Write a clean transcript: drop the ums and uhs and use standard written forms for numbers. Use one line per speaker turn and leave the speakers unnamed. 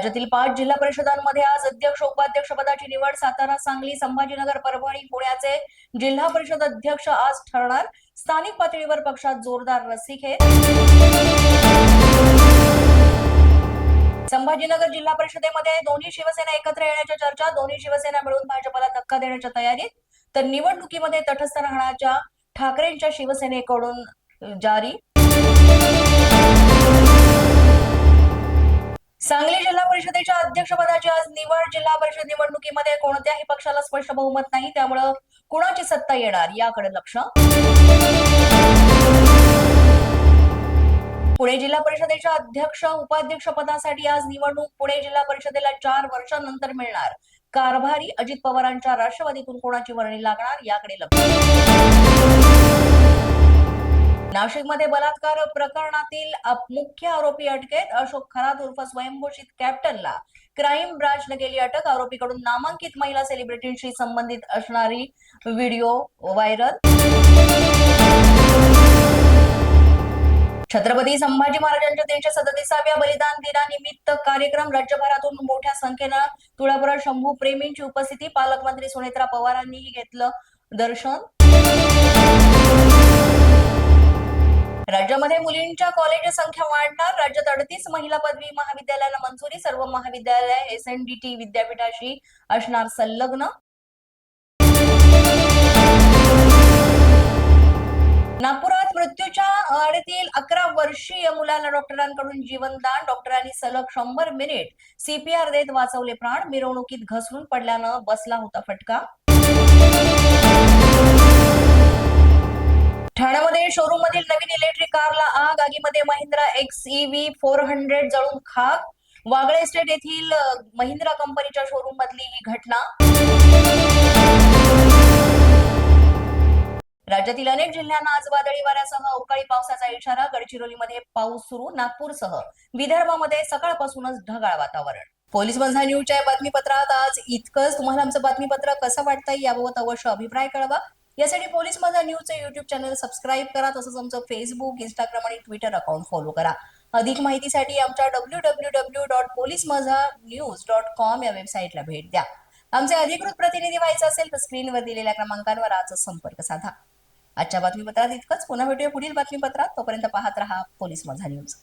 राज्यातील 5 जिल्हा परिषदांमध्ये आज अध्यक्ष उपाध्यक्ष पदाची निवड. सातारा, सांगली, संभाजीनगर, परभणी, पुण्याचे जिल्हा परिषद अध्यक्ष आज ठरणार. स्थानिक पातळीवर पक्षात जोरदार रस्सीखेच. संभाजीनगर जिल्हा परिषदेमध्ये दोन्ही शिवसेना एकत्र येण्याच्या चर्चा. दोन्ही शिवसेना मिळून भाजपला धक्का देण्याच्या तयारीत. तर निवडणुकीमध्ये तटस्थ राहण्याच्या ठाकरेंच्या शिवसेनेकडून जारी. सांगली जिल्हा परिषदेच्या अध्यक्षपदाची आज निवड. जिल्हा परिषद निवडणुकीमध्ये कोणत्याही पक्षाला स्पष्ट बहुमत नाही, त्यामुळे कुणाची सत्ता येणार याकडे लक्ष. पुणे जिल्हा परिषदेच्या अध्यक्ष उपाध्यक्ष पदासाठी आज निवडणूक. पुणे जिल्हा परिषदेला 4 वर्षांनंतर मिळणार कारभारी. अजित पवारांच्या राष्ट्रवादीतून कोणाची वर्णी लागणार याकडे लक्ष. नाशिकमध्ये बलात्कार प्रकरणातील मुख्य आरोपी अटकेत. अशोक खरात उर्फ स्वयंघोषित कॅप्टनला क्राईम ब्रांचने केली अटक. आरोपीकडून नामांकित महिला सेलिब्रिटींशी संबंधित असणारी व्हिडिओ व्हायरल. छत्रपती संभाजी महाराजांच्या 337व्या बलिदान दिनानिमित्त कार्यक्रम. राज्यभरातून मोठ्या संख्येनं तुळापुरात शंभू प्रेमींची उपस्थिती. पालकमंत्री सुनेत्रा पवारांनीही घेतलं दर्शन. राज्यामध्ये मुलींच्या कॉलेज संख्या वाढणार. राज्यात 38 महिला पदवी महाविद्यालयांना मंजुरी. सर्व महाविद्यालय SNDT विद्यापीठाशी असणार संलग्न. नागपुरात मृत्यूच्या आडतील 11 वर्षीय मुलाला डॉक्टरांकडून जीवनदान. डॉक्टरांनी सलग 100 मिनिट CPR देत वाचवले प्राण. मिरवणुकीत घसरून पडल्यानं बसला होता फटका. ठाण्यामध्ये शोरूम मधील नवीन इलेक्ट्रिक कारला आग. आगीमध्ये महिंद्रा XEV 400 जळून खाक. वागळे एस्टेट येथील महिंद्रा कंपनीच्या शोरूम मधली ही घटना. राज्यातील अनेक जिल्ह्यांना आज वादळी वाऱ्यासह अवकाळी पावसाचा इशारा. गडचिरोलीमध्ये पाऊस सुरू. नागपूरसह विदर्भामध्ये सकाळपासूनच ढगाळ वातावरण. पोलीस माझा न्यूजच्या बातमीपत्रात आज इतकंच. तुम्हाला आमचं बातमीपत्र कसं वाटतंय याबाबत अवश्य अभिप्राय कळवा. यासाठी पोलीस माझा न्यूजचे YouTube चॅनल सबस्क्राईब करा. तसंच आमचं फेसबुक, इंस्टाग्राम आणि ट्विटर अकाउंट फॉलो करा. अधिक माहितीसाठी आमच्या www.policemazhanews.com या वेबसाईटला भेट द्या. आमचे अधिकृत प्रतिनिधी व्हायचं असेल तर स्क्रीनवर दिलेल्या क्रमांकांवर आजच संपर्क साधा. आजच्या बातमीपत्रात इतकंच. पुन्हा भेटूया पुढील बातमीपत्रात. तोपर्यंत पाहत रहा पोलीस माझा न्यूज.